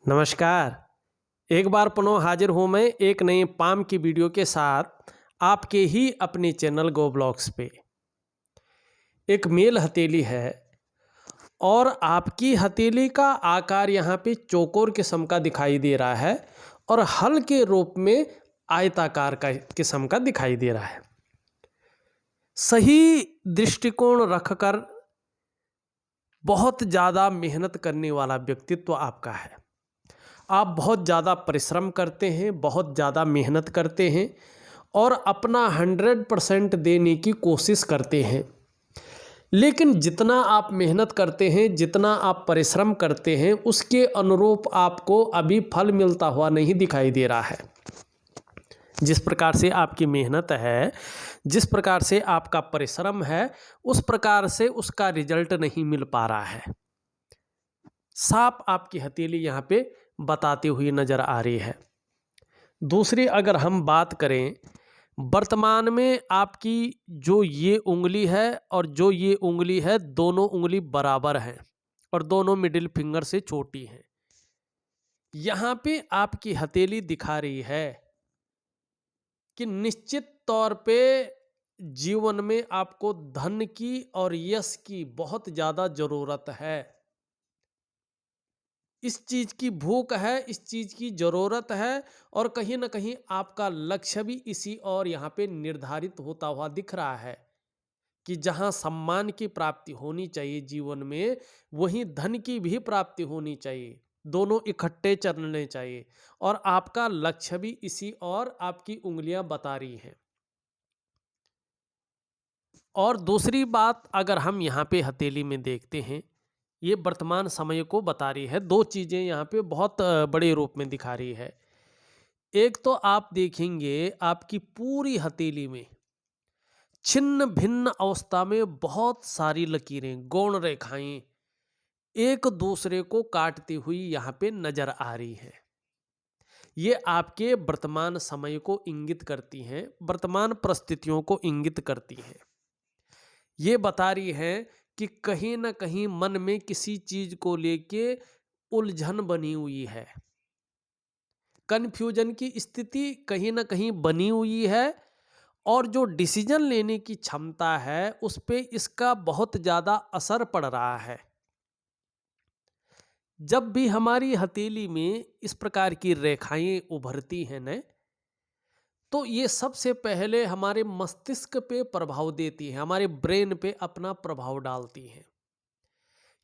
नमस्कार। एक बार पुनः हाजिर हूँ मैं एक नए पाम की वीडियो के साथ आपके ही अपने चैनल गो ब्लॉग्स पे। एक मेल हथेली है और आपकी हथेली का आकार यहाँ पे चौकोर किस्म का दिखाई दे रहा है और हल्के रूप में आयताकार का किस्म का दिखाई दे रहा है। सही दृष्टिकोण रखकर बहुत ज़्यादा मेहनत करने वाला व्यक्तित्व आपका है। आप बहुत ज़्यादा परिश्रम करते हैं, बहुत ज़्यादा मेहनत करते हैं और अपना 100% देने की कोशिश करते हैं। लेकिन जितना आप मेहनत करते हैं, जितना आप परिश्रम करते हैं, उसके अनुरूप आपको अभी फल मिलता हुआ नहीं दिखाई दे रहा है। जिस प्रकार से आपकी मेहनत है, जिस प्रकार से आपका परिश्रम है, उस प्रकार से उसका रिजल्ट नहीं मिल पा रहा है। साफ आपकी हथेली यहाँ पे बताती हुई नज़र आ रही है। दूसरी अगर हम बात करें, वर्तमान में आपकी जो ये उंगली है और जो ये उंगली है, दोनों उंगली बराबर हैं और दोनों मिडिल फिंगर से छोटी हैं। यहाँ पे आपकी हथेली दिखा रही है कि निश्चित तौर पे जीवन में आपको धन की और यश की बहुत ज़्यादा ज़रूरत है। इस चीज़ की भूख है, इस चीज़ की ज़रूरत है और कहीं न कहीं आपका लक्ष्य भी इसी ओर यहाँ पे निर्धारित होता हुआ दिख रहा है कि जहाँ सम्मान की प्राप्ति होनी चाहिए जीवन में, वहीं धन की भी प्राप्ति होनी चाहिए। दोनों इकट्ठे चलने चाहिए और आपका लक्ष्य भी इसी ओर आपकी उँगलियाँ बता रही हैं। और दूसरी बात अगर हम यहाँ पे हथेली में देखते हैं, ये वर्तमान समय को बता रही है। दो चीज़ें यहाँ पे बहुत बड़े रूप में दिखा रही है। एक तो आप देखेंगे आपकी पूरी हथेली में छिन्न भिन्न अवस्था में बहुत सारी लकीरें, गौण रेखाएं एक दूसरे को काटती हुई यहाँ पे नजर आ रही है। ये आपके वर्तमान समय को इंगित करती हैं, वर्तमान परिस्थितियों को इंगित करती हैं। ये बता रही है कि कहीं ना कहीं मन में किसी चीज को लेके उलझन बनी हुई है, कन्फ्यूजन की स्थिति कहीं ना कहीं बनी हुई है और जो डिसीजन लेने की क्षमता है उस पे इसका बहुत ज़्यादा असर पड़ रहा है। जब भी हमारी हथेली में इस प्रकार की रेखाएं उभरती हैं न, तो ये सबसे पहले हमारे मस्तिष्क पे प्रभाव देती हैं, हमारे ब्रेन पे अपना प्रभाव डालती हैं।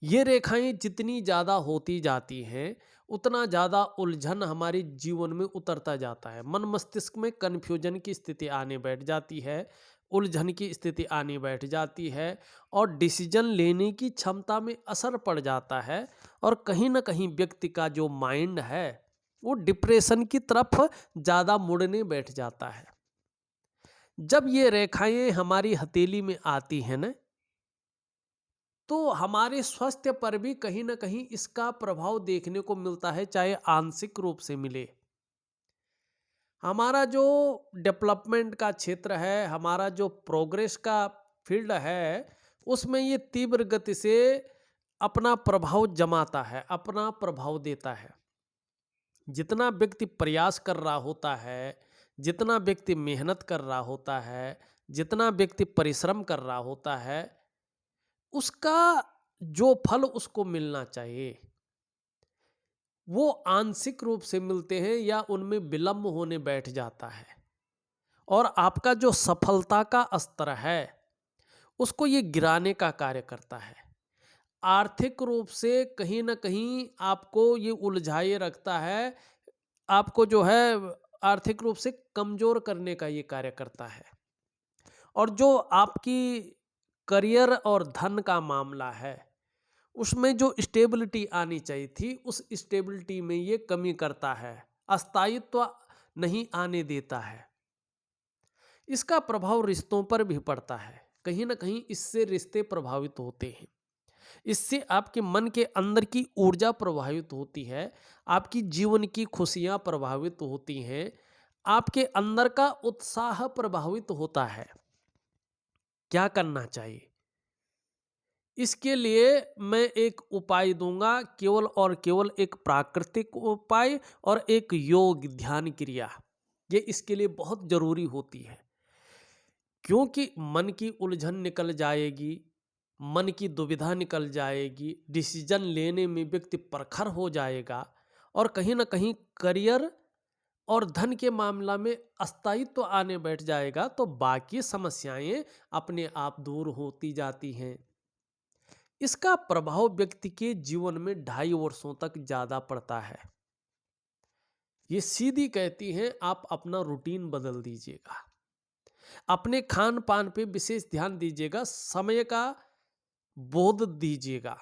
ये रेखाएं जितनी ज़्यादा होती जाती हैं, उतना ज़्यादा उलझन हमारे जीवन में उतरता जाता है। मन मस्तिष्क में कन्फ्यूजन की स्थिति आने बैठ जाती है, उलझन की स्थिति आने बैठ जाती है और डिसीजन लेने की क्षमता में असर पड़ जाता है और कहीं ना कहीं व्यक्ति का जो माइंड है वो डिप्रेशन की तरफ ज़्यादा मुड़ने बैठ जाता है। जब ये रेखाएं हमारी हथेली में आती हैं ना, तो हमारे स्वास्थ्य पर भी कहीं ना कहीं इसका प्रभाव देखने को मिलता है, चाहे आंशिक रूप से मिले। हमारा जो डेवलपमेंट का क्षेत्र है, हमारा जो प्रोग्रेस का फील्ड है, उसमें ये तीव्र गति से अपना प्रभाव जमाता है, अपना प्रभाव देता है। जितना व्यक्ति प्रयास कर रहा होता है, जितना व्यक्ति मेहनत कर रहा होता है, जितना व्यक्ति परिश्रम कर रहा होता है, उसका जो फल उसको मिलना चाहिए वो आंशिक रूप से मिलते हैं या उनमें विलंब होने बैठ जाता है। और आपका जो सफलता का स्तर है उसको ये गिराने का कार्य करता है। आर्थिक रूप से कहीं ना कहीं आपको ये उलझाए रखता है, आपको जो है आर्थिक रूप से कमजोर करने का ये कार्य करता है। और जो आपकी करियर और धन का मामला है, उसमें जो स्टेबिलिटी आनी चाहिए थी, उस स्टेबिलिटी में ये कमी करता है, अस्थायित्व नहीं आने देता है। इसका प्रभाव रिश्तों पर भी पड़ता है, कहीं ना कहीं इससे रिश्ते प्रभावित होते हैं। इससे आपके मन के अंदर की ऊर्जा प्रभावित होती है, आपकी जीवन की खुशियां प्रभावित होती हैं, आपके अंदर का उत्साह प्रभावित होता है। क्या करना चाहिए? इसके लिए मैं एक उपाय दूंगा, केवल और केवल एक प्राकृतिक उपाय और एक योग ध्यान क्रिया। ये इसके लिए बहुत जरूरी होती है, क्योंकि मन की उलझन निकल जाएगी, मन की दुविधा निकल जाएगी, डिसीजन लेने में व्यक्ति प्रखर हो जाएगा, और कहीं ना कहीं करियर और धन के मामला में अस्थायित्व आने बैठ जाएगा, तो बाकी समस्याएं अपने आप दूर होती जाती हैं। इसका प्रभाव व्यक्ति के जीवन में 2.5 वर्षों तक ज्यादा पड़ता है। ये सीधी कहती हैं, आप अपना रूटीन बदल दीजिएगा, अपने खान पान पे विशेष ध्यान दीजिएगा, समय का बोध दीजिएगा,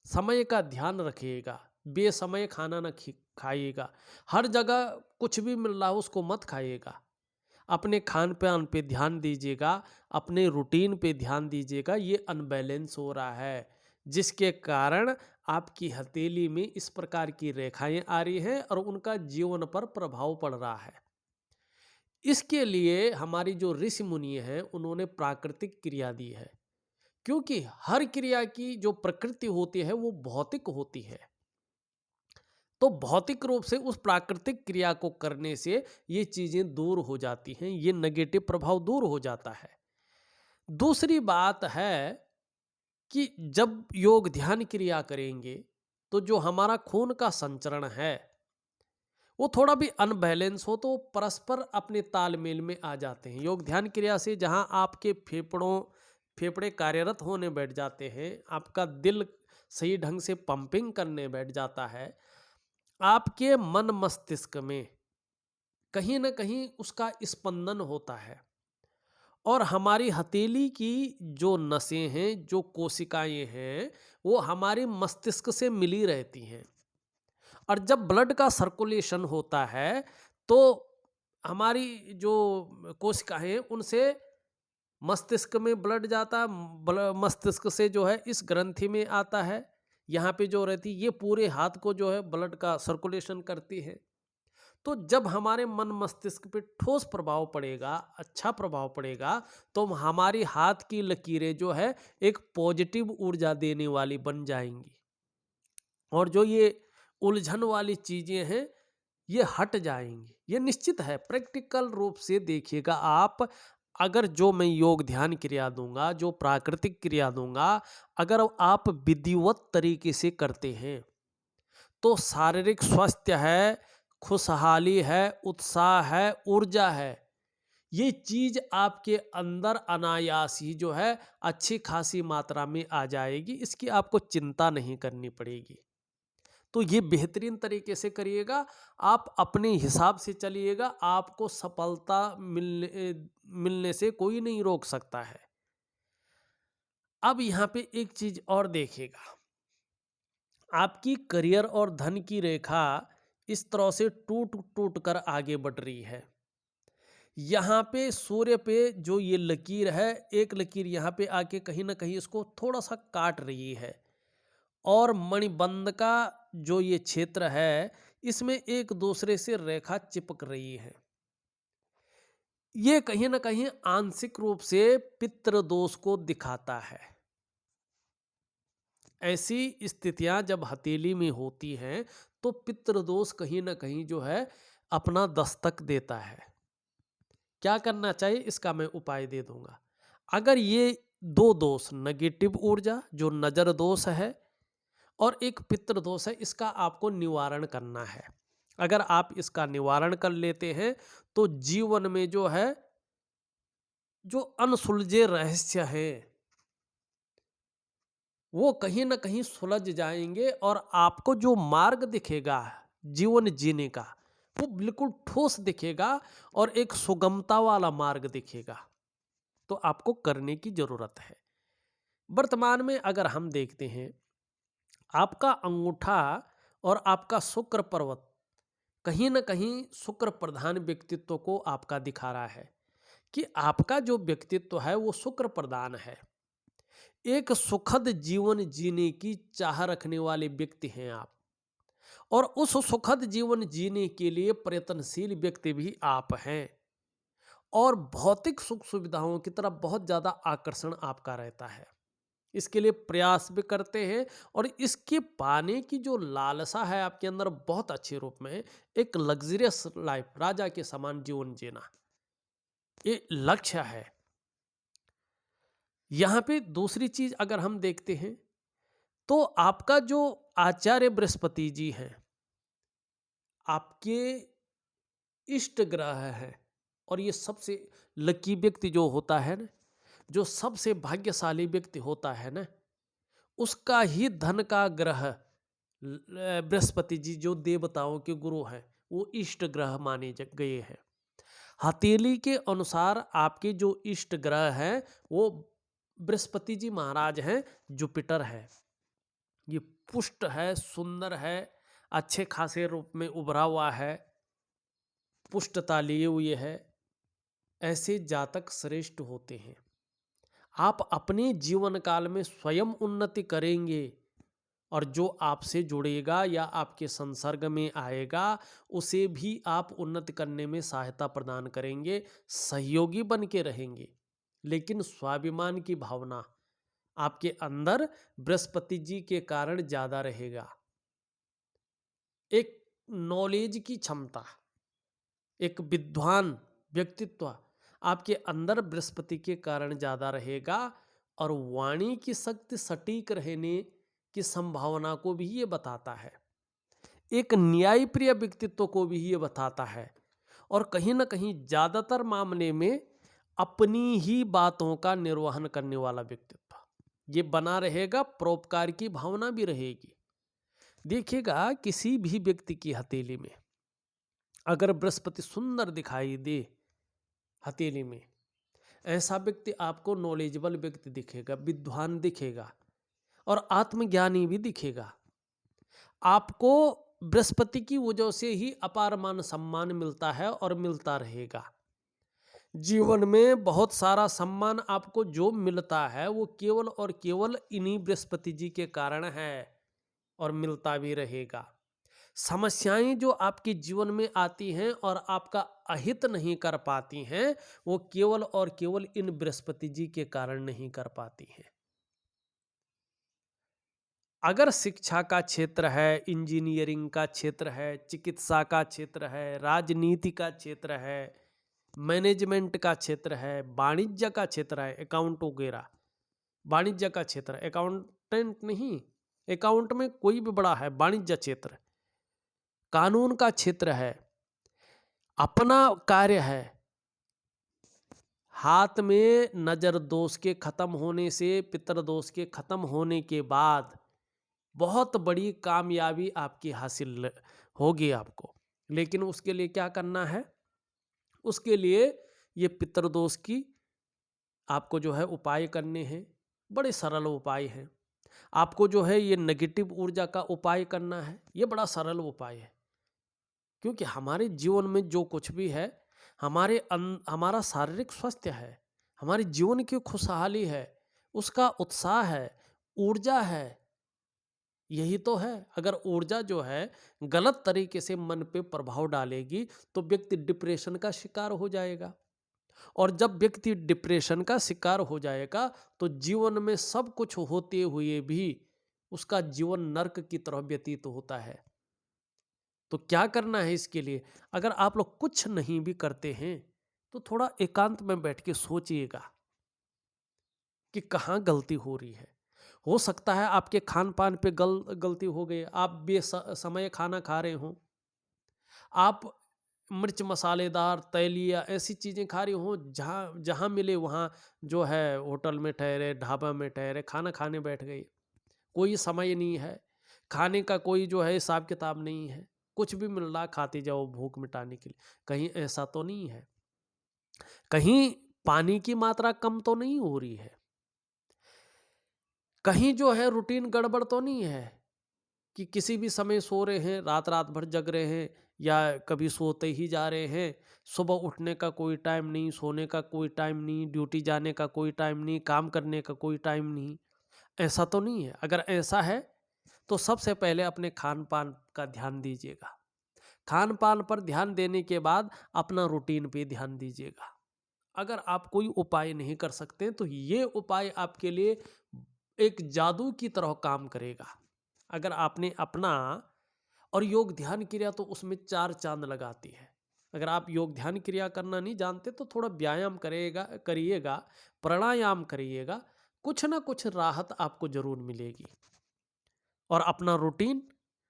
समय का ध्यान रखिएगा, बेसमय खाना ना खाइएगा, हर जगह कुछ भी मिल रहा हो उसको मत खाइएगा, अपने खान पान पे ध्यान दीजिएगा, अपने रूटीन पे ध्यान दीजिएगा। ये अनबैलेंस हो रहा है, जिसके कारण आपकी हथेली में इस प्रकार की रेखाएं आ रही हैं और उनका जीवन पर प्रभाव पड़ रहा है। इसके लिए हमारी जो ऋषि मुनि हैं उन्होंने प्राकृतिक क्रिया दी है, क्योंकि हर क्रिया की जो प्रकृति होती है वो भौतिक होती है। तो भौतिक रूप से उस प्राकृतिक क्रिया को करने से ये चीजें दूर हो जाती हैं, ये नेगेटिव प्रभाव दूर हो जाता है। दूसरी बात है कि जब योग ध्यान क्रिया करेंगे तो जो हमारा खून का संचरण है वो थोड़ा भी अनबैलेंस हो तो परस्पर अपने तालमेल में आ जाते हैं। योग ध्यान क्रिया से जहां आपके फेफड़े कार्यरत होने बैठ जाते हैं, आपका दिल सही ढंग से पंपिंग करने बैठ जाता है, आपके मन मस्तिष्क में कहीं ना कहीं उसका स्पंदन होता है, और हमारी हथेली की जो नसें हैं, जो कोशिकाएं हैं, वो हमारे मस्तिष्क से मिली रहती हैं। और जब ब्लड का सर्कुलेशन होता है तो हमारी जो कोशिकाएं हैं उनसे मस्तिष्क में ब्लड जाता है, मस्तिष्क से जो है इस ग्रंथि में आता है, यहाँ पे जो रहती है ये पूरे हाथ को जो है ब्लड का सर्कुलेशन करती है। तो जब हमारे मन मस्तिष्क पे ठोस प्रभाव पड़ेगा, अच्छा प्रभाव पड़ेगा, तो हमारी हाथ की लकीरें जो है एक पॉजिटिव ऊर्जा देने वाली बन जाएंगी, और जो ये उलझन वाली चीजें हैं ये हट जाएंगी। ये निश्चित है, प्रैक्टिकल रूप से देखिएगा आप। अगर जो मैं योग ध्यान क्रिया दूंगा, जो प्राकृतिक क्रिया दूंगा, अगर आप विधिवत तरीके से करते हैं तो शारीरिक स्वास्थ्य है, खुशहाली है, उत्साह है, ऊर्जा है, ये चीज आपके अंदर अनायास ही जो है अच्छी खासी मात्रा में आ जाएगी। इसकी आपको चिंता नहीं करनी पड़ेगी। तो ये बेहतरीन तरीके से करिएगा, आप अपने हिसाब से चलिएगा, आपको सफलता मिलने से कोई नहीं रोक सकता है। अब यहाँ पे एक चीज और देखिएगा, आपकी करियर और धन की रेखा इस तरह से टूट टूट कर आगे बढ़ रही है। यहाँ पे सूर्य पे जो ये लकीर है, एक लकीर यहाँ पे आके कहीं ना कहीं इसको थोड़ा सा काट रही है, और मणिबंध का जो ये क्षेत्र है इसमें एक दूसरे से रेखा चिपक रही है। ये कहीं ना कहीं आंशिक रूप से पितृ दोष को दिखाता है। ऐसी स्थितियां जब हथेली में होती हैं तो पितृदोष कहीं ना कहीं जो है अपना दस्तक देता है। क्या करना चाहिए इसका मैं उपाय दे दूंगा। अगर ये दो दोष, नेगेटिव ऊर्जा जो नजर दोष है और एक पितृ दोष है, इसका आपको निवारण करना है। अगर आप इसका निवारण कर लेते हैं तो जीवन में जो है जो अनसुलझे रहस्य हैं वो कहीं ना कहीं सुलझ जाएंगे, और आपको जो मार्ग दिखेगा जीवन जीने का वो बिल्कुल ठोस दिखेगा और एक सुगमता वाला मार्ग दिखेगा। तो आपको करने की जरूरत है। वर्तमान में अगर हम देखते हैं, आपका अंगूठा और आपका शुक्र पर्वत कहीं ना कहीं शुक्र प्रधान व्यक्तित्व को आपका दिखा रहा है कि आपका जो व्यक्तित्व है वो शुक्र प्रधान है। एक सुखद जीवन जीने की चाह रखने वाले व्यक्ति हैं आप, और उस सुखद जीवन जीने के लिए प्रयत्नशील व्यक्ति भी आप हैं, और भौतिक सुख सुविधाओं की तरफ बहुत ज्यादा आकर्षण आपका रहता है। इसके लिए प्रयास भी करते हैं और इसके पाने की जो लालसा है आपके अंदर बहुत अच्छे रूप में है। एक लग्जरियस लाइफ, राजा के समान जीवन जीना, ये लक्ष्य है। यहाँ पे दूसरी चीज अगर हम देखते हैं तो आपका जो आचार्य बृहस्पति जी हैं, आपके इष्ट ग्रह है, और ये सबसे लकी व्यक्ति जो होता है ना, जो सबसे भाग्यशाली व्यक्ति होता है ना, उसका ही धन का ग्रह बृहस्पति जी जो देवताओं के गुरु हैं, वो इष्ट ग्रह माने गए हैं। हथेली के अनुसार आपके जो इष्ट ग्रह हैं वो बृहस्पति जी महाराज हैं, जुपिटर है। ये पुष्ट है, सुंदर है, अच्छे खासे रूप में उभरा हुआ है, पुष्टता लिए हुए है, ऐसे जातक श्रेष्ठ होते हैं। आप अपने जीवन काल में स्वयं उन्नति करेंगे और जो आपसे जुड़ेगा या आपके संसर्ग में आएगा उसे भी आप उन्नति करने में सहायता प्रदान करेंगे, सहयोगी बन के रहेंगे। लेकिन स्वाभिमान की भावना आपके अंदर बृहस्पति जी के कारण ज्यादा रहेगा। एक नॉलेज की क्षमता, एक विद्वान व्यक्तित्व आपके अंदर बृहस्पति के कारण ज्यादा रहेगा और वाणी की शक्ति सटीक रहने की संभावना को भी ये बताता है। एक न्यायप्रिय व्यक्तित्व को भी ये बताता है और कहीं ना कहीं ज्यादातर मामले में अपनी ही बातों का निर्वहन करने वाला व्यक्तित्व ये बना रहेगा। परोपकार की भावना भी रहेगी। देखिएगा किसी भी व्यक्ति की हथेली में अगर बृहस्पति सुंदर दिखाई दे हथेली में, ऐसा व्यक्ति आपको नॉलेजेबल व्यक्ति दिखेगा, विद्वान दिखेगा और आत्मज्ञानी भी दिखेगा। आपको बृहस्पति की वजह से ही अपार मान सम्मान मिलता है और मिलता रहेगा। जीवन में बहुत सारा सम्मान आपको जो मिलता है वो केवल और केवल इन्हीं बृहस्पति जी के कारण है और मिलता भी रहेगा। समस्याएं जो आपके जीवन में आती हैं और आपका अहित नहीं कर पाती हैं, वो केवल और केवल इन बृहस्पति जी के कारण नहीं कर पाती हैं। अगर शिक्षा का क्षेत्र है, इंजीनियरिंग का क्षेत्र है, चिकित्सा का क्षेत्र है, राजनीति का क्षेत्र है, मैनेजमेंट का क्षेत्र है, वाणिज्य का क्षेत्र है, अकाउंट वगैरह, वाणिज्य का क्षेत्र, अकाउंटेंट नहीं, अकाउंट में कोई भी बड़ा है, वाणिज्य क्षेत्र, कानून का क्षेत्र है, अपना कार्य है, हाथ में नजर दोष के खत्म होने से, पितर दोष के खत्म होने के बाद बहुत बड़ी कामयाबी आपकी हासिल होगी आपको। लेकिन उसके लिए क्या करना है? उसके लिए ये पितृदोष की आपको जो है उपाय करने हैं। बड़े सरल उपाय हैं। आपको जो है ये नेगेटिव ऊर्जा का उपाय करना है। ये बड़ा सरल उपाय है, क्योंकि हमारे जीवन में जो कुछ भी है, हमारा शारीरिक स्वास्थ्य है, हमारे जीवन की खुशहाली है, उसका उत्साह है, ऊर्जा है, यही तो है। अगर ऊर्जा जो है गलत तरीके से मन पे प्रभाव डालेगी तो व्यक्ति डिप्रेशन का शिकार हो जाएगा, और जब व्यक्ति डिप्रेशन का शिकार हो जाएगा तो जीवन में सब कुछ होते हुए भी उसका जीवन नर्क की तरह व्यतीत होता है। तो क्या करना है इसके लिए? अगर आप लोग कुछ नहीं भी करते हैं तो थोड़ा एकांत में बैठ के सोचिएगा कि कहाँ गलती हो रही है। हो सकता है आपके खान पान पे गलती हो गई, आप बेसमय खाना खा रहे हो, आप मिर्च मसालेदार तैलिया ऐसी चीज़ें खा रही हो, जहाँ जहाँ मिले वहाँ जो है होटल में ठहरे, ढाबा में ठहरे, खाना खाने बैठ गए। कोई समय नहीं है, खाने का कोई जो है हिसाब किताब नहीं है, कुछ भी मिल रहा खाते जाओ भूख मिटाने के लिए। कहीं ऐसा तो नहीं है? कहीं पानी की मात्रा कम तो नहीं हो रही है? कहीं जो है रूटीन गड़बड़ तो नहीं है कि किसी भी समय सो रहे हैं, रात रात भर जग रहे हैं, या कभी सोते ही जा रहे हैं, सुबह उठने का कोई टाइम नहीं, सोने का कोई टाइम नहीं, ड्यूटी जाने का कोई टाइम नहीं, काम करने का कोई टाइम नहीं? ऐसा तो नहीं है? अगर ऐसा है तो सबसे पहले अपने खान पान का ध्यान दीजिएगा। खान पान पर ध्यान देने के बाद अपना रूटीन पे ध्यान दीजिएगा। अगर आप कोई उपाय नहीं कर सकते तो ये उपाय आपके लिए एक जादू की तरह काम करेगा। अगर आपने अपना और योग ध्यान क्रिया तो उसमें 4 चाँद लगाती है। अगर आप योग ध्यान क्रिया करना नहीं जानते तो थोड़ा व्यायाम करिएगा, प्राणायाम करिएगा, कुछ ना कुछ राहत आपको ज़रूर मिलेगी। और अपना रूटीन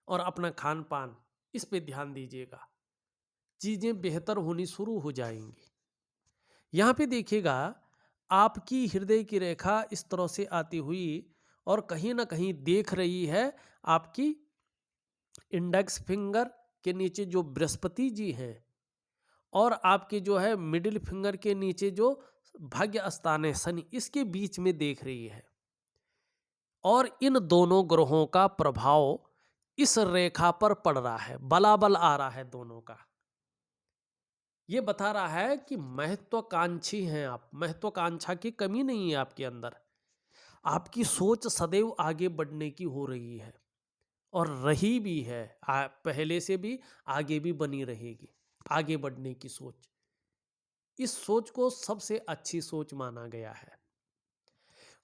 और अपना खान-पान इस पे ध्यान दीजिएगा। चीज़ें बेहतर होनी शुरू हो जाएँगी। यहाँ पे देखिएगा, आपकी हृदय की रेखा इस तरह से आती हुई और कहीं न कहीं देख रही है आपकी इंडेक्स फिंगर के नीचे जो बृहस्पति जी हैं और आपके जो है मिडिल फिंगर के नीचे जो भाग्य स्थान है शनि, इसके बीच में देख रही है। और इन दोनों ग्रहों का प्रभाव इस रेखा पर पड़ रहा है, बलाबल आ रहा है दोनों का। ये बता रहा है कि महत्वाकांक्षी हैं आप, महत्वाकांक्षा की कमी नहीं है आपके अंदर। आपकी सोच सदैव आगे बढ़ने की हो रही है और रही भी है, पहले से भी आगे भी बनी रहेगी। आगे बढ़ने की सोच, इस सोच को सबसे अच्छी सोच माना गया है।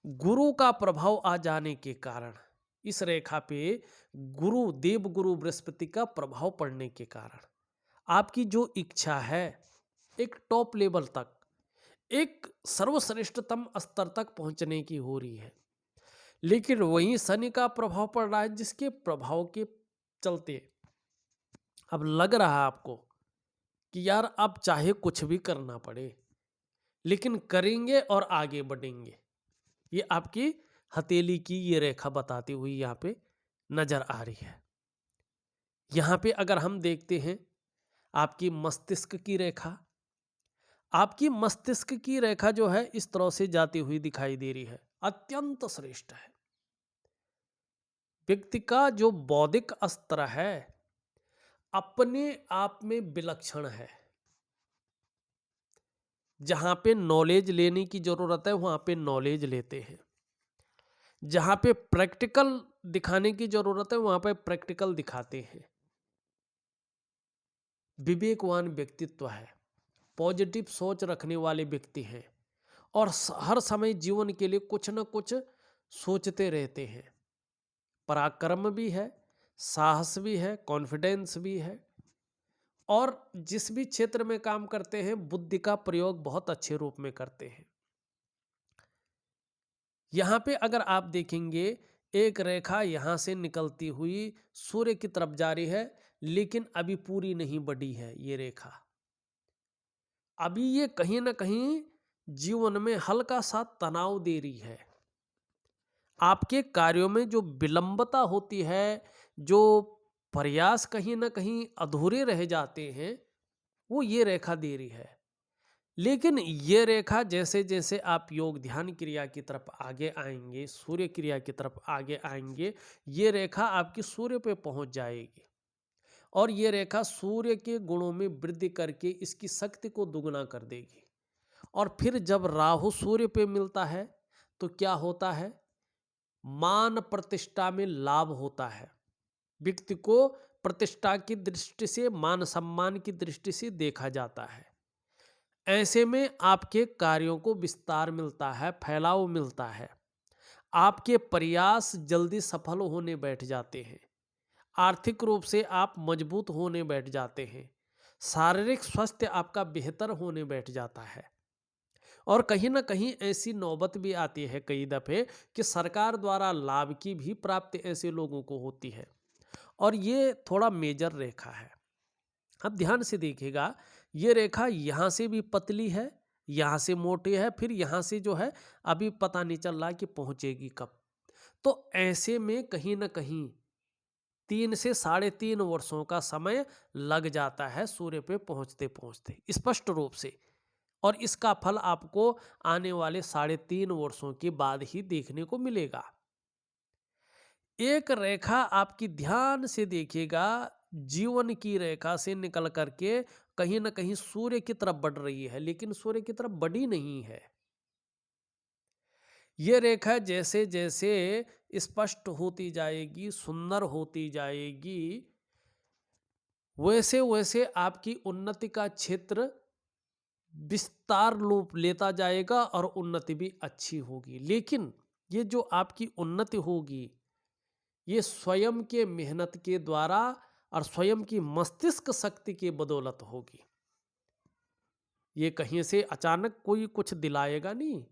गुरु का प्रभाव आ जाने के कारण इस रेखा पे गुरु, देव गुरु बृहस्पति का प्रभाव पड़ने के कारण आपकी जो इच्छा है एक टॉप लेवल तक, एक सर्वश्रेष्ठतम स्तर तक पहुंचने की हो रही है। लेकिन वहीं शनि का प्रभाव पड़ रहा है, जिसके प्रभाव के चलते अब लग रहा है आपको कि यार अब चाहे कुछ भी करना पड़े लेकिन करेंगे और आगे बढ़ेंगे। ये आपकी हथेली की ये रेखा बताती हुई यहाँ पे नजर आ रही है। यहाँ पे अगर हम देखते हैं आपकी मस्तिष्क की रेखा, आपकी मस्तिष्क की रेखा जो है इस तरह से जाती हुई दिखाई दे रही है, अत्यंत श्रेष्ठ है। व्यक्ति का जो बौद्धिक स्तर है अपने आप में विलक्षण है। जहां पे नॉलेज लेने की जरूरत है वहां पे नॉलेज लेते हैं, जहां पे प्रैक्टिकल दिखाने की जरूरत है वहां पे प्रैक्टिकल दिखाते हैं। विवेकवान व्यक्तित्व है, पॉजिटिव सोच रखने वाले व्यक्ति हैं और हर समय जीवन के लिए कुछ न कुछ सोचते रहते हैं। पराक्रम भी है, साहस भी है, कॉन्फिडेंस भी है और जिस भी क्षेत्र में काम करते हैं बुद्धि का प्रयोग बहुत अच्छे रूप में करते हैं। यहाँ पे अगर आप देखेंगे एक रेखा यहाँ से निकलती हुई सूर्य की तरफ जा रही है, लेकिन अभी पूरी नहीं बढ़ी है ये रेखा। अभी ये कहीं ना कहीं जीवन में हल्का सा तनाव दे रही है। आपके कार्यों में जो विलंबता होती है, जो प्रयास कहीं ना कहीं अधूरे रह जाते हैं, वो ये रेखा दे रही है। लेकिन ये रेखा जैसे जैसे आप योग ध्यान क्रिया की तरफ आगे आएंगे, सूर्य क्रिया की तरफ आगे आएंगे, ये रेखा आपकी सूर्य पे पहुंच जाएगी और ये रेखा सूर्य के गुणों में वृद्धि करके इसकी शक्ति को दुगना कर देगी। और फिर जब राहु सूर्य पे मिलता है तो क्या होता है, मान प्रतिष्ठा में लाभ होता है। व्यक्ति को प्रतिष्ठा की दृष्टि से, मान सम्मान की दृष्टि से देखा जाता है। ऐसे में आपके कार्यों को विस्तार मिलता है, फैलाव मिलता है। आपके प्रयास जल्दी सफल होने बैठ जाते हैं। आर्थिक रूप से आप मजबूत होने बैठ जाते हैं। शारीरिक स्वास्थ्य आपका बेहतर होने बैठ जाता है। और कहीं ना कहीं ऐसी नौबत भी आती है कई दफे कि सरकार द्वारा लाभ की भी प्राप्ति ऐसे लोगों को होती है और ये थोड़ा मेजर रेखा है। अब ध्यान से देखिएगा, ये रेखा यहाँ से भी पतली है, यहाँ से मोटी है, फिर यहाँ से जो है अभी पता नहीं चल रहा कि पहुँचेगी कब। तो ऐसे में कहीं ना कहीं 3 से 3.5 वर्षों का समय लग जाता है सूर्य पे पहुँचते पहुँचते स्पष्ट रूप से। और इसका फल आपको आने वाले 3.5 वर्षों के बाद ही देखने को मिलेगा। एक रेखा आपकी ध्यान से देखिएगा, जीवन की रेखा से निकल करके कहीं ना कहीं सूर्य की तरफ बढ़ रही है, लेकिन सूर्य की तरफ बढ़ी नहीं है। ये रेखा जैसे जैसे स्पष्ट होती जाएगी, सुंदर होती जाएगी, वैसे वैसे आपकी उन्नति का क्षेत्र विस्तार रूप लेता जाएगा और उन्नति भी अच्छी होगी। लेकिन ये जो आपकी उन्नति होगी, ये स्वयं के मेहनत के द्वारा और स्वयं की मस्तिष्क शक्ति के बदौलत होगी। ये कहीं से अचानक कोई कुछ दिलाएगा नहीं।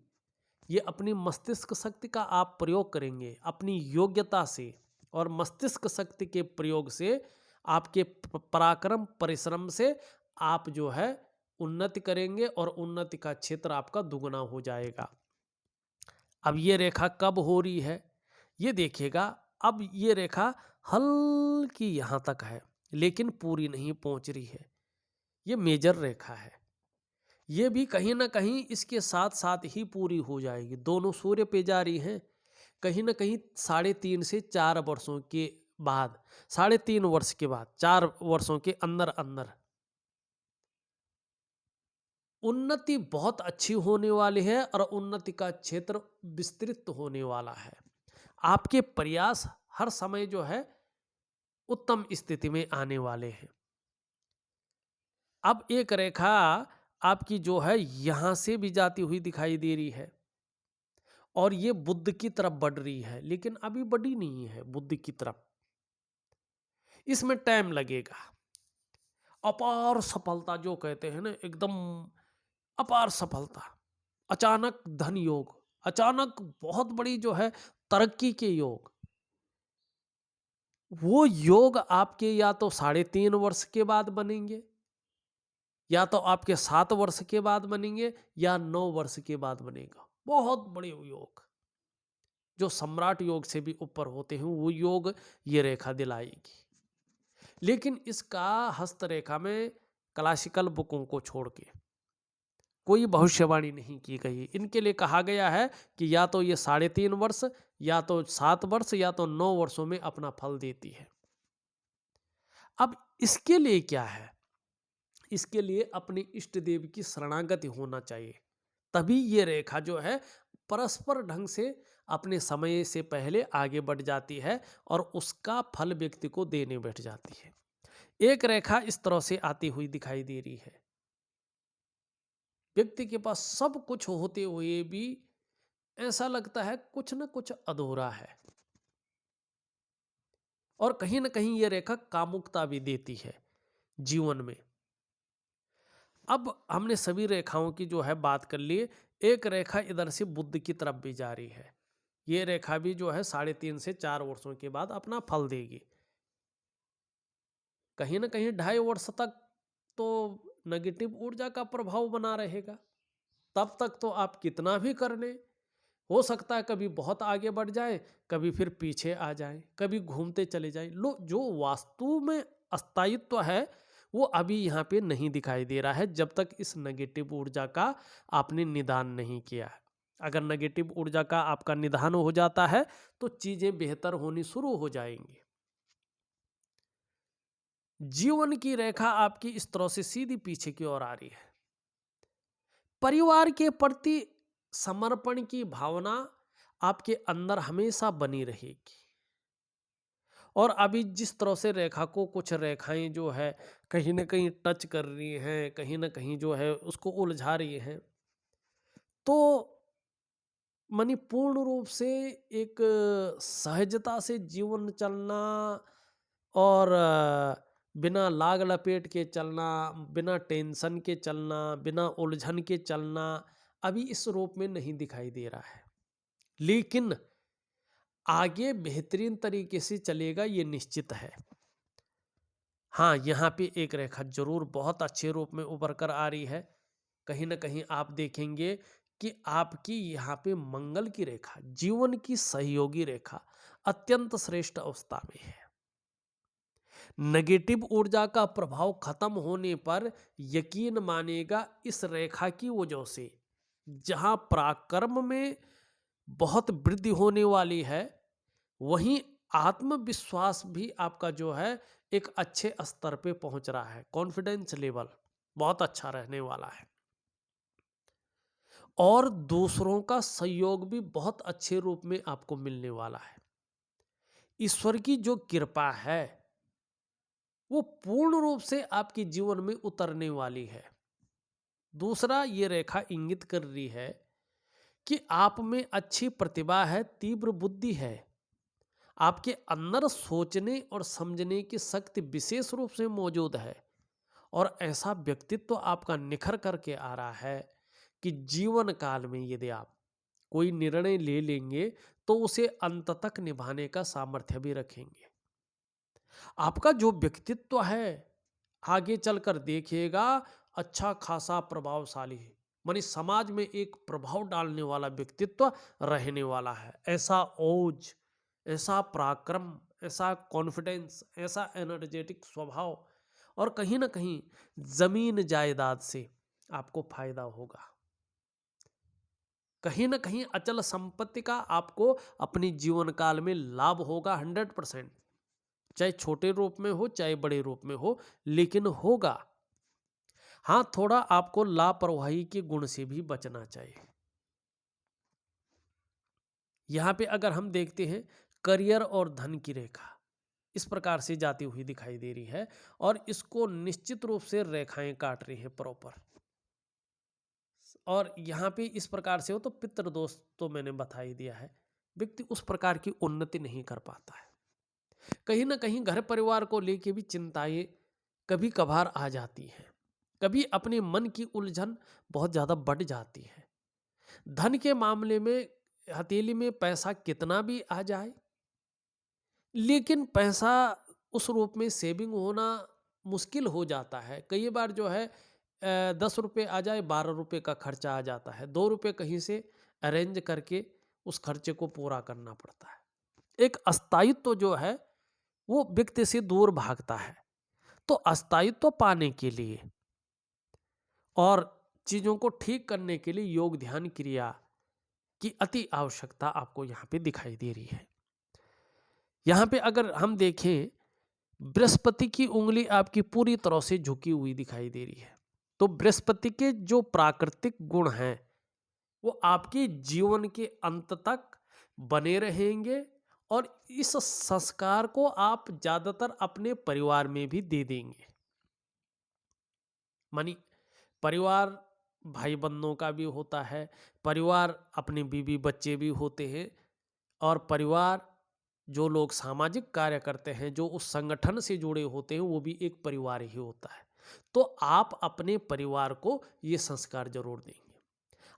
ये अपनी मस्तिष्क शक्ति का आप प्रयोग करेंगे, अपनी योग्यता से और मस्तिष्क शक्ति के प्रयोग से, आपके पराक्रम परिश्रम से आप जो है उन्नति करेंगे और उन्नति का क्षेत्र आपका दुगना हो जाएगा। अब ये रेखा कब हो रही है ये देखिएगा। अब ये रेखा हल्की यहाँ तक है लेकिन पूरी नहीं पहुँच रही है। ये मेजर रेखा है। ये भी कहीं ना कहीं इसके साथ साथ ही पूरी हो जाएगी। दोनों सूर्य पे जा रही हैं। कहीं ना कहीं 3.5 से 4 वर्षों के बाद, 3.5 वर्ष के बाद, 4 वर्षों के अंदर अंदर उन्नति बहुत अच्छी होने वाली है और उन्नति का क्षेत्र विस्तृत होने वाला है। आपके प्रयास हर समय जो है उत्तम स्थिति में आने वाले हैं। अब एक रेखा आपकी जो है यहां से भी जाती हुई दिखाई दे रही है और ये बुध की तरफ बढ़ रही है, लेकिन अभी बढ़ी नहीं है बुध की तरफ। इसमें टाइम लगेगा। अपार सफलता जो कहते हैं ना, एकदम अपार सफलता, अचानक धन योग, अचानक बहुत बड़ी जो है तरक्की के योग, वो योग आपके या तो 3.5 वर्ष के बाद बनेंगे, या तो आपके 7 वर्ष के बाद बनेंगे, या 9 वर्ष के बाद बनेगा। बहुत बड़े योग जो सम्राट योग से भी ऊपर होते हैं, वो योग ये रेखा दिलाएगी। लेकिन इसका हस्तरेखा में क्लासिकल बुकों को छोड़ के कोई भविष्यवाणी नहीं की गई। इनके लिए कहा गया है कि या तो ये 3.5 वर्ष, या तो 7 वर्ष, या तो 9 वर्षों में अपना फल देती है। अब इसके लिए क्या है? इसके लिए अपने इष्ट देव की शरणागति होना चाहिए। तभी ये रेखा जो है परस्पर ढंग से अपने समय से पहले आगे बढ़ जाती है और उसका फल व्यक्ति को देने बैठ जाती है। एक रेखा इस तरह से आती हुई दिखाई दे रही है। व्यक्ति के पास सब कुछ होते हुए भी ऐसा लगता है कुछ ना कुछ अधूरा है, और कहीं ना कहीं ये रेखा कामुकता भी देती है जीवन में। अब हमने सभी रेखाओं की जो है बात कर ली। एक रेखा इधर से बुध की तरफ भी जा रही है। ये रेखा भी जो है 3.5 से 4 वर्षों के बाद अपना फल देगी। कहीं ना कहीं 2.5 वर्ष तक तो नेगेटिव ऊर्जा का प्रभाव बना रहेगा। तब तक तो आप कितना भी कर लें, हो सकता है कभी बहुत आगे बढ़ जाए, कभी फिर पीछे आ जाए, कभी घूमते चले जाए। लो, जो वास्तु में अस्थायित्व है वो अभी यहाँ पे नहीं दिखाई दे रहा है, जब तक इस नेगेटिव ऊर्जा का आपने निदान नहीं किया है। अगर नेगेटिव ऊर्जा का आपका निदान हो जाता है तो चीजें बेहतर होनी शुरू हो जाएंगी। जीवन की रेखा आपकी इस तरह से सीधी पीछे की ओर आ रही है। परिवार के प्रति समर्पण की भावना आपके अंदर हमेशा बनी रहेगी। और अभी जिस तरह से रेखा को कुछ रेखाएं जो है कहीं ना कहीं टच कर रही हैं, कहीं ना कहीं जो है उसको उलझा रही हैं, तो मानी पूर्ण रूप से एक सहजता से जीवन चलना और बिना लाग लपेट के चलना, बिना टेंशन के चलना, बिना उलझन के चलना अभी इस रूप में नहीं दिखाई दे रहा है। लेकिन आगे बेहतरीन तरीके से चलेगा ये निश्चित है। हाँ, यहाँ पे एक रेखा जरूर बहुत अच्छे रूप में उभर कर आ रही है। कहीं ना कहीं आप देखेंगे कि आपकी यहाँ पे मंगल की रेखा, जीवन की सहयोगी रेखा अत्यंत श्रेष्ठ अवस्था में है। नेगेटिव ऊर्जा का प्रभाव खत्म होने पर यकीन मानेगा इस रेखा की वजह से जहां पराक्रम में बहुत वृद्धि होने वाली है, वहीं आत्मविश्वास भी आपका जो है एक अच्छे स्तर पे पहुंच रहा है। कॉन्फिडेंस लेवल बहुत अच्छा रहने वाला है और दूसरों का सहयोग भी बहुत अच्छे रूप में आपको मिलने वाला है। ईश्वर की जो कृपा है वो पूर्ण रूप से आपके जीवन में उतरने वाली है। दूसरा, ये रेखा इंगित कर रही है कि आप में अच्छी प्रतिभा है, तीव्र बुद्धि है, आपके अंदर सोचने और समझने की शक्ति विशेष रूप से मौजूद है, और ऐसा व्यक्तित्व आपका निखर करके आ रहा है कि जीवन काल में यदि आप कोई निर्णय ले लेंगे तो उसे अंत तक निभाने का सामर्थ्य भी रखेंगे। आपका जो व्यक्तित्व है आगे चलकर देखिएगा अच्छा खासा प्रभावशाली है, मानी समाज में एक प्रभाव डालने वाला व्यक्तित्व रहने वाला है। ऐसा ओज, ऐसा पराक्रम, ऐसा कॉन्फिडेंस, ऐसा एनर्जेटिक स्वभाव, और कहीं ना कहीं जमीन जायदाद से आपको फायदा होगा। कहीं ना कहीं अचल संपत्ति का आपको अपने जीवन काल में लाभ होगा 100%, चाहे छोटे रूप में हो चाहे बड़े रूप में हो, लेकिन होगा। हाँ, थोड़ा आपको लापरवाही के गुण से भी बचना चाहिए। यहां पे अगर हम देखते हैं करियर और धन की रेखा इस प्रकार से जाती हुई दिखाई दे रही है, और इसको निश्चित रूप से रेखाएं काट रही है प्रॉपर। और यहाँ पे इस प्रकार से हो तो पितृ दोष तो मैंने बता ही दिया है, व्यक्ति उस प्रकार की उन्नति नहीं कर पाता है। कहीं ना कहीं घर परिवार को लेके भी चिंताएं कभी कभार आ जाती हैं, कभी अपने मन की उलझन बहुत ज़्यादा बढ़ जाती है। धन के मामले में हथेली में पैसा कितना भी आ जाए, लेकिन पैसा उस रूप में सेविंग होना मुश्किल हो जाता है। कई बार जो है 10 रुपये आ जाए 12 रुपये का खर्चा आ जाता है, 2 रुपये कहीं से अरेंज करके उस खर्चे को पूरा करना पड़ता है। एक अस्थायित्व जो है वो व्यक्ति से दूर भागता है। तो अस्थायित्व पाने के लिए और चीज़ों को ठीक करने के लिए योग ध्यान क्रिया की अति आवश्यकता आपको यहाँ पे दिखाई दे रही है। यहाँ पे अगर हम देखें बृहस्पति की उंगली आपकी पूरी तरह से झुकी हुई दिखाई दे रही है, तो बृहस्पति के जो प्राकृतिक गुण हैं वो आपके जीवन के अंत तक बने रहेंगे, और इस संस्कार को आप ज्यादातर अपने परिवार में भी दे देंगे। मानी परिवार भाई बंधुओं का भी होता है, परिवार अपने बीवी बच्चे भी होते हैं, और परिवार जो लोग सामाजिक कार्य करते हैं, जो उस संगठन से जुड़े होते हैं, वो भी एक परिवार ही होता है। तो आप अपने परिवार को ये संस्कार जरूर देंगे।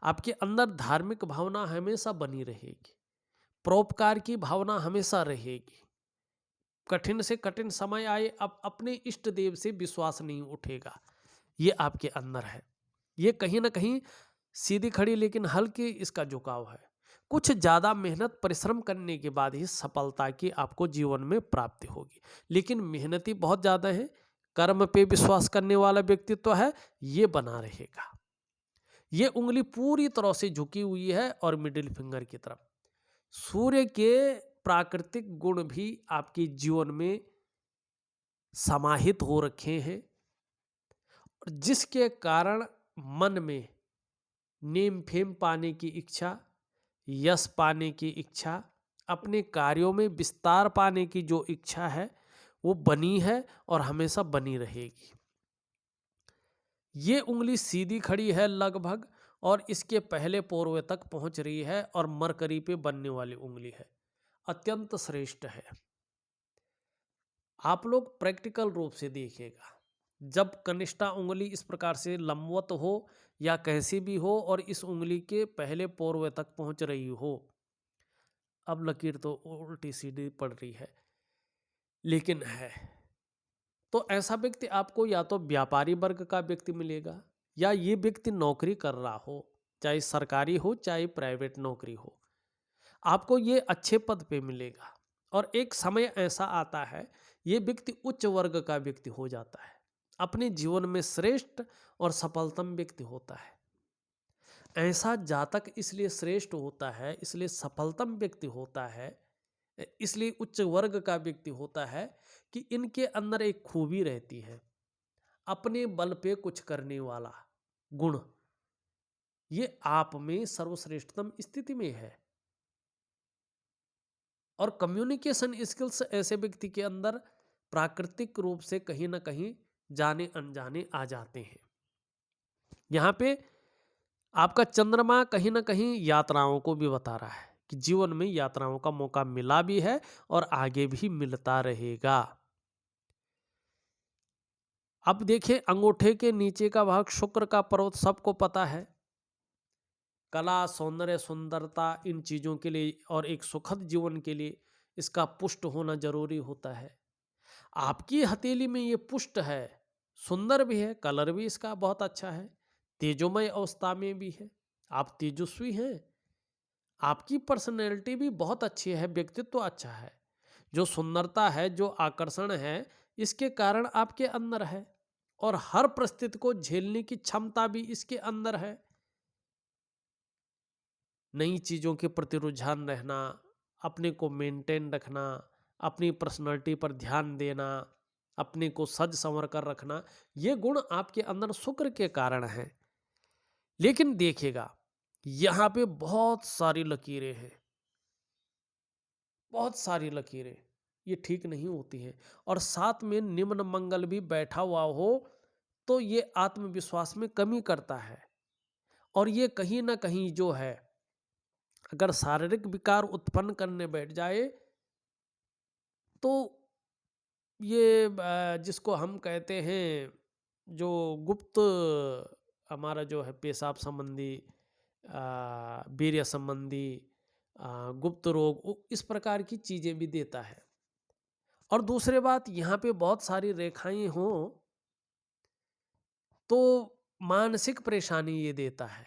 आपके अंदर धार्मिक भावना हमेशा बनी रहेगी, परोपकार की भावना हमेशा रहेगी। कठिन से कठिन समय आए, अब अपने इष्ट देव से विश्वास नहीं उठेगा, ये आपके अंदर है। ये कहीं ना कहीं सीधी खड़ी लेकिन हल्की इसका झुकाव है। कुछ ज़्यादा मेहनत परिश्रम करने के बाद ही सफलता की आपको जीवन में प्राप्ति होगी, लेकिन मेहनती बहुत ज़्यादा है, कर्म पे विश्वास करने वाला व्यक्तित्व है, ये बना रहेगा। ये उंगली पूरी तरह से झुकी हुई है और मिडिल फिंगर की तरफ। सूर्य के प्राकृतिक गुण भी आपके जीवन में समाहित हो रखे हैं, और जिसके कारण मन में नेम फेम पाने की इच्छा, यश पाने की इच्छा, अपने कार्यों में विस्तार पाने की जो इच्छा है वो बनी है और हमेशा बनी रहेगी। ये उंगली सीधी खड़ी है लगभग, और इसके पहले पूर्व तक पहुंच रही है, और मरकरी पे बनने वाली उंगली है, अत्यंत श्रेष्ठ है। आप लोग प्रैक्टिकल रूप से देखिएगा, जब कनिष्ठा उंगली इस प्रकार से लंबवत हो या कैसी भी हो और इस उंगली के पहले पूर्व तक पहुंच रही हो, अब लकीर तो उल्टी सीधी पड़ रही है लेकिन है, तो ऐसा व्यक्ति आपको या तो व्यापारी वर्ग का व्यक्ति मिलेगा, या ये व्यक्ति नौकरी कर रहा हो, चाहे सरकारी हो चाहे प्राइवेट नौकरी हो, आपको ये अच्छे पद पे मिलेगा। और एक समय ऐसा आता है ये व्यक्ति उच्च वर्ग का व्यक्ति हो जाता है, अपने जीवन में श्रेष्ठ और सफलतम व्यक्ति होता है। ऐसा जातक इसलिए श्रेष्ठ होता है, इसलिए सफलतम व्यक्ति होता है, इसलिए उच्च वर्ग का व्यक्ति होता है कि इनके अंदर एक खूबी रहती है, अपने बल पे कुछ करने वाला गुण, ये आप में सर्वश्रेष्ठतम स्थिति में है। और कम्युनिकेशन स्किल्स ऐसे व्यक्ति के अंदर प्राकृतिक रूप से कहीं ना कहीं जाने अनजाने आ जाते हैं। यहाँ पे आपका चंद्रमा कहीं न कहीं यात्राओं को भी बता रहा है कि जीवन में यात्राओं का मौका मिला भी है और आगे भी मिलता रहेगा। अब देखिए अंगूठे के नीचे का भाग शुक्र का पर्वत सबको पता है। कला, सौंदर्य, सुंदरता इन चीज़ों के लिए और एक सुखद जीवन के लिए इसका पुष्ट होना ज़रूरी होता है। आपकी हथेली में ये पुष्ट है, सुंदर भी है, कलर भी इसका बहुत अच्छा है, तेजोमय अवस्था में भी है, आप तेजस्वी हैं, आपकी पर्सनैलिटी भी बहुत अच्छी है, व्यक्तित्व अच्छा है। जो सुंदरता है, जो आकर्षण है, इसके कारण आपके अंदर है और हर परिस्थिति को झेलने की क्षमता भी इसके अंदर है। नई चीज़ों के प्रति रुझान रहना, अपने को मेंटेन रखना, अपनी पर्सनैलिटी पर ध्यान देना, अपने को सज संवर कर रखना, ये गुण आपके अंदर शुक्र के कारण हैं। लेकिन देखिएगा, यहाँ पे बहुत सारी लकीरें हैं, बहुत सारी लकीरें, ये ठीक नहीं होती हैं और साथ में निम्न मंगल भी बैठा हुआ हो, तो ये आत्मविश्वास में कमी करता है और ये कहीं न कहीं जो है अगर शारीरिक विकार उत्पन्न करने बैठ जाए तो ये जिसको हम कहते हैं जो गुप्त हमारा जो है पेशाब संबंधी वीर्य संबंधी गुप्त रोग इस प्रकार की चीज़ें भी देता है। और दूसरी बात यहाँ पे बहुत सारी रेखाएं हों तो मानसिक परेशानी ये देता है।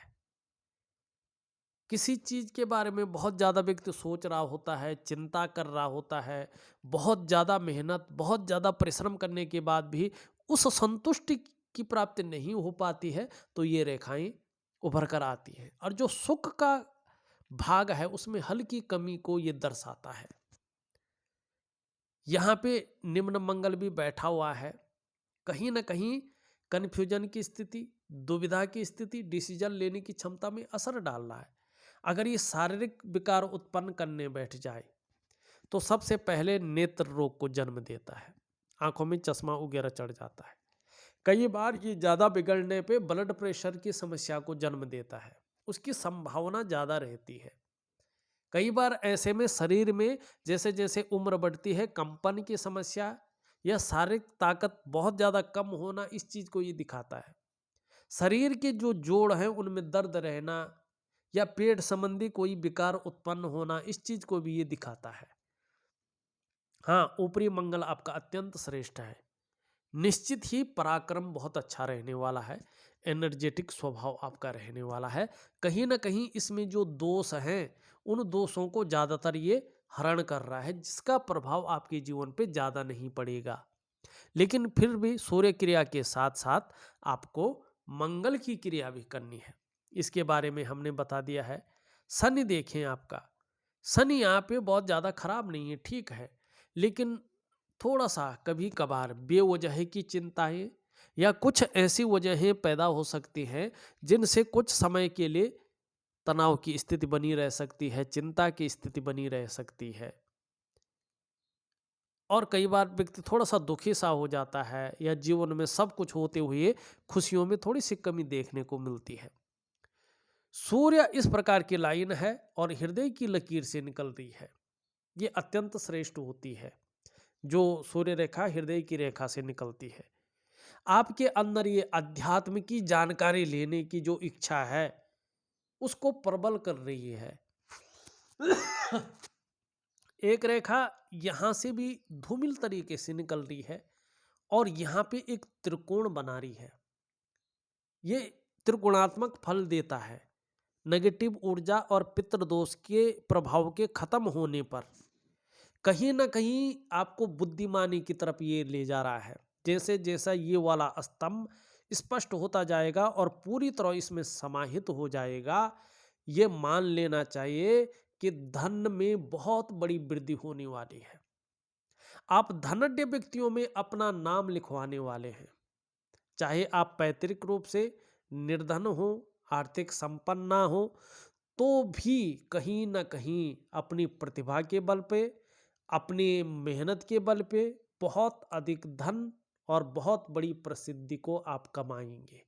किसी चीज़ के बारे में बहुत ज़्यादा व्यक्ति सोच रहा होता है, चिंता कर रहा होता है, बहुत ज़्यादा मेहनत, बहुत ज़्यादा परिश्रम करने के बाद भी उस संतुष्टि की प्राप्ति नहीं हो पाती है, तो ये रेखाएँ उभर कर आती हैं और जो सुख का भाग है, उसमें हल्की कमी को ये दर्शाता है। यहाँ पे निम्न मंगल भी बैठा हुआ है, कहीं न कहीं कन्फ्यूजन की स्थिति, दुविधा की स्थिति, डिसीजन लेने की क्षमता में असर डाल रहा है। अगर ये शारीरिक विकार उत्पन्न करने बैठ जाए तो सबसे पहले नेत्र रोग को जन्म देता है, आंखों में चश्मा वगैरह चढ़ जाता है। कई बार ये ज़्यादा बिगड़ने पे ब्लड प्रेशर की समस्या को जन्म देता है, उसकी संभावना ज़्यादा रहती है। कई बार ऐसे में शरीर में जैसे जैसे उम्र बढ़ती है कंपन की समस्या या शारीरिक ताकत बहुत ज़्यादा कम होना इस चीज़ को ये दिखाता है। शरीर के जो जोड़ हैं उनमें दर्द रहना या पेट संबंधी कोई विकार उत्पन्न होना इस चीज को भी ये दिखाता है। हाँ, ऊपरी मंगल आपका अत्यंत श्रेष्ठ है, निश्चित ही पराक्रम बहुत अच्छा रहने वाला है, एनर्जेटिक स्वभाव आपका रहने वाला है। कहीं ना कहीं इसमें जो दोष हैं उन दोषों को ज़्यादातर ये हरण कर रहा है, जिसका प्रभाव आपके जीवन पे ज़्यादा नहीं पड़ेगा। लेकिन फिर भी सूर्य क्रिया के साथ साथ आपको मंगल की क्रिया भी करनी है, इसके बारे में हमने बता दिया है। शनि देखें आपका, शनि यहाँ पे बहुत ज़्यादा खराब नहीं है, ठीक है, लेकिन थोड़ा सा कभी कभार बेवजह की चिंताएं या कुछ ऐसी वजहें पैदा हो सकती हैं जिनसे कुछ समय के लिए तनाव की स्थिति बनी रह सकती है, चिंता की स्थिति बनी रह सकती है और कई बार व्यक्ति थोड़ा सा दुखी सा हो जाता है या जीवन में सब कुछ होते हुए खुशियों में थोड़ी सी कमी देखने को मिलती है। सूर्य इस प्रकार की लाइन है और हृदय की लकीर से निकल रही है, ये अत्यंत श्रेष्ठ होती है। जो सूर्य रेखा हृदय की रेखा से निकलती है, आपके अंदर ये अध्यात्म की जानकारी लेने की जो इच्छा है उसको प्रबल कर रही है। एक रेखा यहां से भी धूमिल तरीके से निकल रही है और यहां पे एक त्रिकोण बना रही है। ये त्रिकोणात्मक फल देता है नेगेटिव ऊर्जा और पितृदोष के प्रभाव के खत्म होने पर। कहीं ना कहीं आपको बुद्धिमानी की तरफ ये ले जा रहा है। जैसे जैसा ये वाला स्तंभ स्पष्ट होता जाएगा और पूरी तरह इसमें समाहित हो जाएगा, ये मान लेना चाहिए कि धन में बहुत बड़ी वृद्धि होने वाली है। आप धनाढ्य व्यक्तियों में अपना नाम लिखवाने वाले हैं, चाहे आप पैतृक रूप से निर्धन हो, आर्थिक संपन्न ना हो, तो भी कहीं ना कहीं अपनी प्रतिभा के बल पे, अपनी मेहनत के बल पे बहुत अधिक धन और बहुत बड़ी प्रसिद्धि को आप कमाएंगे।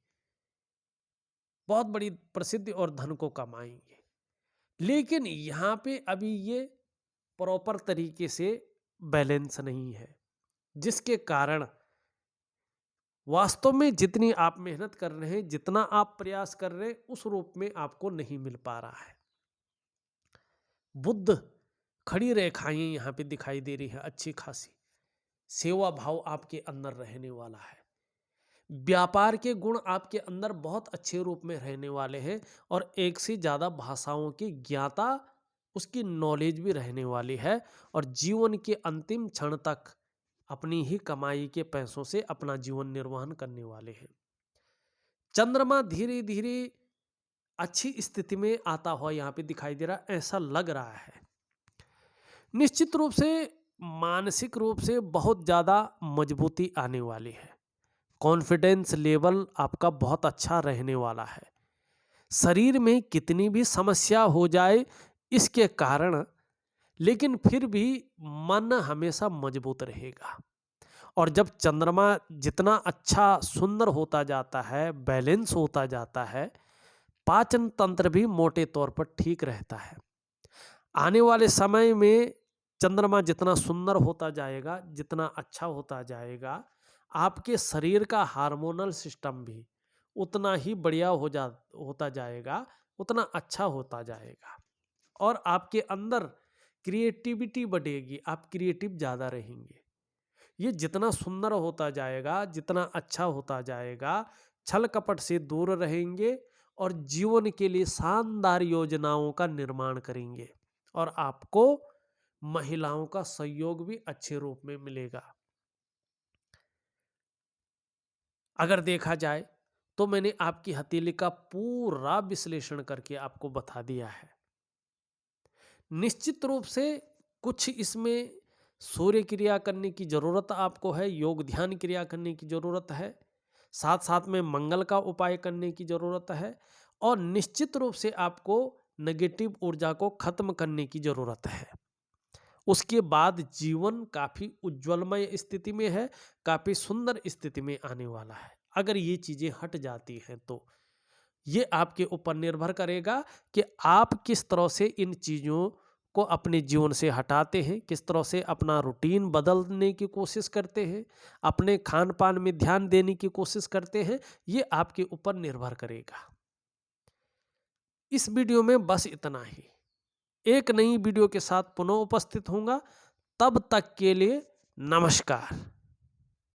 बहुत बड़ी प्रसिद्धि और धन को कमाएंगे। लेकिन यहाँ पे अभी ये प्रॉपर तरीके से बैलेंस नहीं है, जिसके कारण वास्तव में जितनी आप मेहनत कर रहे हैं, जितना आप प्रयास कर रहे हैं, उस रूप में आपको नहीं मिल पा रहा है। बुद्ध खड़ी रेखाएं यहाँ पे दिखाई दे रही है अच्छी खासी। सेवा भाव आपके अंदर रहने वाला है। व्यापार के गुण आपके अंदर बहुत अच्छे रूप में रहने वाले हैं और एक से ज़्यादा भाषाओं की ज्ञाता, उसकी नॉलेज भी रहने वाली है और जीवन के अंतिम क्षण तक अपनी ही कमाई के पैसों से अपना जीवन निर्वहन करने वाले हैं। चंद्रमा धीरे धीरे अच्छी स्थिति में आता हुआ यहाँ पे दिखाई दे रहा, ऐसा लग रहा है। निश्चित रूप से मानसिक रूप से बहुत ज़्यादा मजबूती आने वाली है। कॉन्फिडेंस लेवल आपका बहुत अच्छा रहने वाला है। शरीर में कितनी भी समस्या हो जाए इसके कारण, लेकिन फिर भी मन हमेशा मजबूत रहेगा। और जब चंद्रमा जितना अच्छा सुंदर होता जाता है, बैलेंस होता जाता है, पाचन तंत्र भी मोटे तौर पर ठीक रहता है। आने वाले समय में चंद्रमा जितना सुंदर होता जाएगा, जितना अच्छा होता जाएगा, आपके शरीर का हार्मोनल सिस्टम भी उतना ही बढ़िया होता जाएगा, उतना अच्छा होता जाएगा और आपके अंदर क्रिएटिविटी बढ़ेगी, आप क्रिएटिव ज़्यादा रहेंगे। ये जितना सुंदर होता जाएगा, जितना अच्छा होता जाएगा, छल कपट से दूर रहेंगे और जीवन के लिए शानदार योजनाओं का निर्माण करेंगे और आपको महिलाओं का सहयोग भी अच्छे रूप में मिलेगा। अगर देखा जाए तो मैंने आपकी हथेली का पूरा विश्लेषण करके आपको बता दिया है। निश्चित रूप से कुछ इसमें सूर्य क्रिया करने की जरूरत आपको है, योग ध्यान क्रिया करने की जरूरत है, साथ साथ में मंगल का उपाय करने की जरूरत है और निश्चित रूप से आपको नेगेटिव ऊर्जा को खत्म करने की जरूरत है। उसके बाद जीवन काफी उज्ज्वलमय स्थिति में है, काफी सुंदर स्थिति में आने वाला है। अगर ये चीजें हट जाती हैं तो ये आपके ऊपर निर्भर करेगा कि आप किस तरह से इन चीजों को अपने जीवन से हटाते हैं, किस तरह से अपना रूटीन बदलने की कोशिश करते हैं, अपने खान पान में ध्यान देने की कोशिश करते हैं, ये आपके ऊपर निर्भर करेगा। इस वीडियो में बस इतना ही। एक नई वीडियो के साथ पुनः उपस्थित होऊंगा। तब तक के लिए नमस्कार।